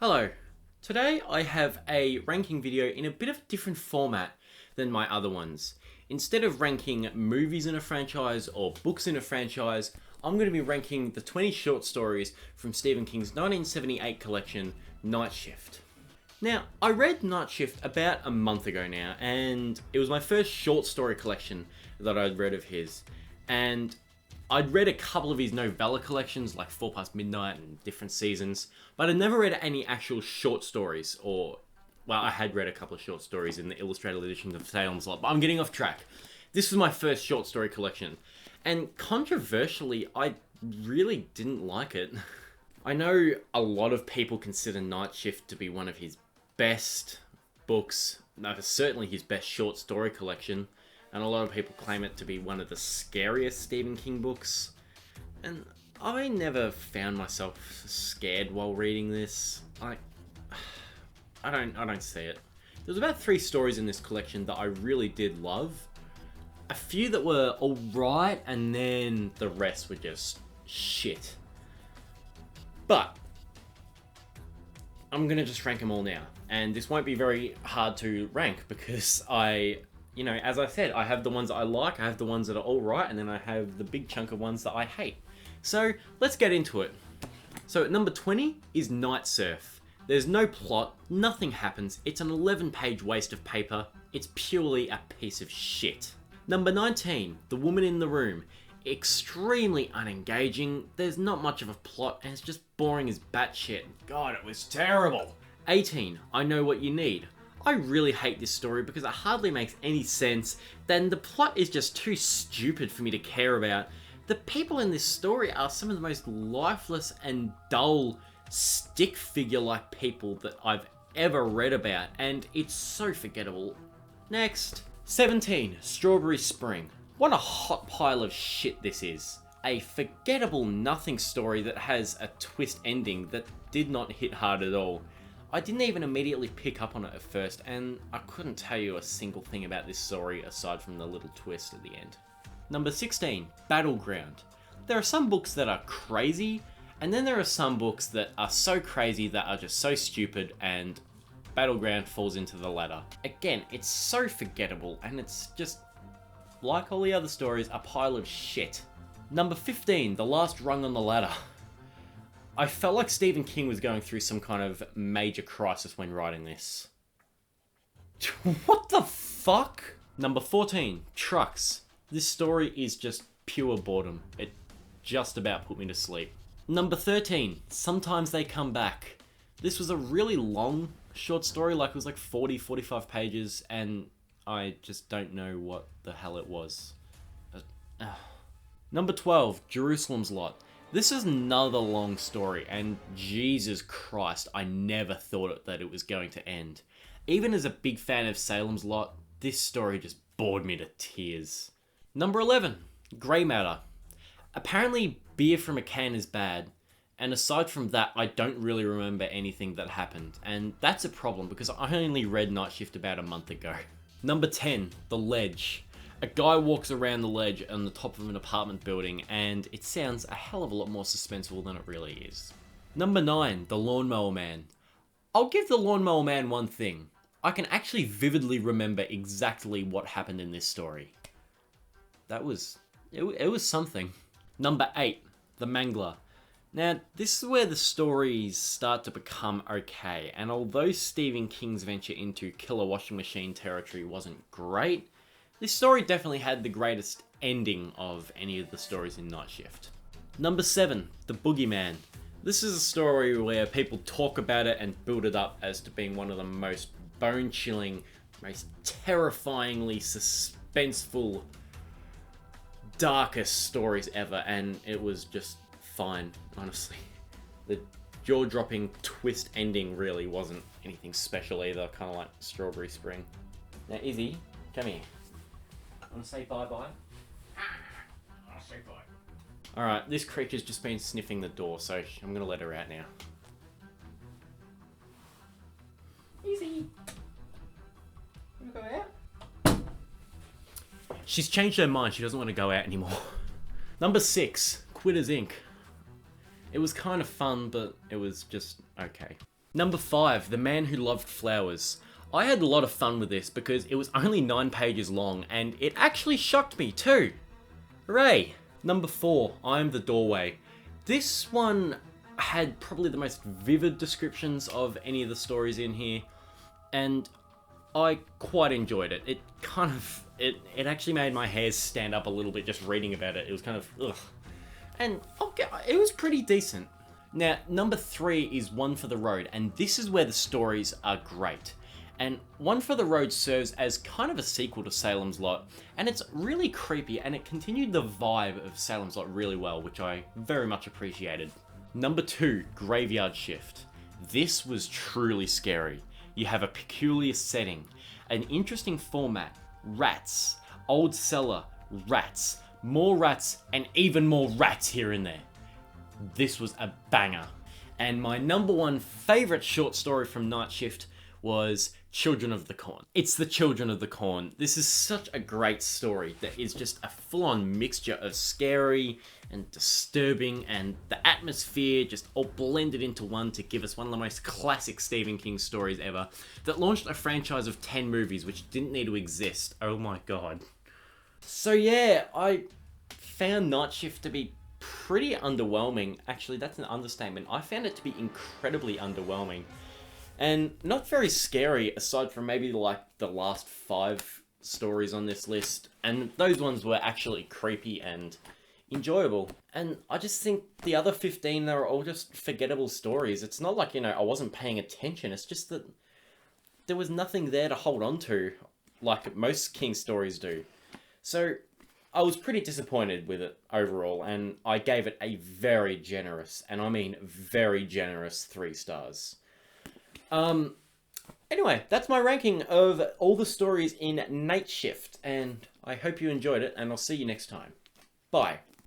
Hello. Today I have a ranking video in a bit of a different format than my other ones. Instead of ranking movies in a franchise or books in a franchise, I'm going to be ranking the 20 short stories from Stephen King's 1978 collection, Night Shift. Now, I read Night Shift about a month ago now, and it was my first short story collection that I'd read of his. And I'd read a couple of his novella collections, like 4 Past Midnight and different seasons, but I'd never read any actual short stories, well, I had read a couple of short stories in the illustrated editions of Salem's Lot, but I'm getting off track. This was my first short story collection, and controversially, I really didn't like it. I know a lot of people consider Night Shift to be one of his best books, certainly his best short story collection, and a lot of people claim it to be one of the scariest Stephen King books. And I never found myself scared while reading this. I don't see it. There's about 3 stories in this collection that I really did love. A few that were alright, and then the rest were just shit. But I'm gonna just rank them all now. And this won't be very hard to rank because as I said, I have the ones that I like, I have the ones that are alright, and then I have the big chunk of ones that I hate. So, let's get into it. So, at number 20 is Night Surf. There's no plot, nothing happens, it's an 11-page waste of paper, it's purely a piece of shit. Number 19, The Woman in the Room. Extremely unengaging, there's not much of a plot, and it's just boring as batshit. God, it was terrible. 18, I Know What You Need. I really hate this story because it hardly makes any sense, then the plot is just too stupid for me to care about. The people in this story are some of the most lifeless and dull stick figure-like people that I've ever read about, and it's so forgettable. Next. 17, Strawberry Spring. What a hot pile of shit this is. A forgettable nothing story that has a twist ending that did not hit hard at all. I didn't even immediately pick up on it at first, and I couldn't tell you a single thing about this story aside from the little twist at the end. Number 16, Battleground. There are some books that are crazy, and then there are some books that are so crazy that are just so stupid, and Battleground falls into the latter. Again, it's so forgettable, and it's just, like all the other stories, a pile of shit. Number 15, The Last Rung on the Ladder. I felt like Stephen King was going through some kind of major crisis when writing this. What the fuck? Number 14, Trucks. This story is just pure boredom. It just about put me to sleep. Number 13, Sometimes They Come Back. This was a really long short story, like it was like 45 pages, and I just don't know what the hell it was. Number 12, Jerusalem's Lot. This is another long story, and Jesus Christ, I never thought that it was going to end. Even as a big fan of Salem's Lot, this story just bored me to tears. Number 11, Grey Matter. Apparently, beer from a can is bad, and aside from that, I don't really remember anything that happened, and that's a problem because I only read Night Shift about a month ago. Number 10, The Ledge. A guy walks around the ledge on the top of an apartment building, and it sounds a hell of a lot more suspenseful than it really is. Number 9, The Lawnmower Man. I'll give The Lawnmower Man one thing. I can actually vividly remember exactly what happened in this story. It was something. Number 8, The Mangler. Now, this is where the stories start to become okay, and although Stephen King's venture into killer washing machine territory wasn't great, this story definitely had the greatest ending of any of the stories in Night Shift. Number 7, The Boogeyman. This is a story where people talk about it and build it up as to being one of the most bone-chilling, most terrifyingly suspenseful, darkest stories ever, and it was just fine, honestly. The jaw-dropping twist ending really wasn't anything special either, kind of like Strawberry Spring. Now, Izzy, come here. Want to say bye-bye? I'll say bye. Alright, this creature's just been sniffing the door, so I'm going to let her out now. Easy. You want to go out? She's changed her mind, she doesn't want to go out anymore. Number 6, Quitters Inc. It was kind of fun, but it was just okay. Number 5, The Man Who Loved Flowers. I had a lot of fun with this because it was only 9 pages long and it actually shocked me too. Hooray! Number 4, I Am the Doorway. This one had probably the most vivid descriptions of any of the stories in here, and I quite enjoyed it. It actually made my hairs stand up a little bit just reading about it. It was kind of, ugh. And okay, it was pretty decent. Now, number 3 is One for the Road, and this is where the stories are great. And One for the Road serves as kind of a sequel to Salem's Lot, and it's really creepy, and it continued the vibe of Salem's Lot really well, which I very much appreciated. Number 2, Graveyard Shift. This was truly scary. You have a peculiar setting, an interesting format, rats, old cellar, rats, more rats, and even more rats here and there. This was a banger. And my number 1 favourite short story from Night Shift was Children of the Corn. It's the Children of the Corn. This is such a great story that is just a full-on mixture of scary and disturbing, and the atmosphere just all blended into one to give us one of the most classic Stephen King stories ever, that launched a franchise of 10 movies which didn't need to exist. Oh my god. So yeah, I found Night Shift to be pretty underwhelming. Actually, that's an understatement. I found it to be incredibly underwhelming. And not very scary, aside from maybe like the last 5 stories on this list. And those ones were actually creepy and enjoyable. And I just think the other 15, they were all just forgettable stories. It's not like, I wasn't paying attention. It's just that there was nothing there to hold on to, like most King stories do. So I was pretty disappointed with it overall, and I gave it a very generous, and I mean very generous, 3 stars. Anyway, that's my ranking of all the stories in Night Shift, and I hope you enjoyed it, and I'll see you next time. Bye.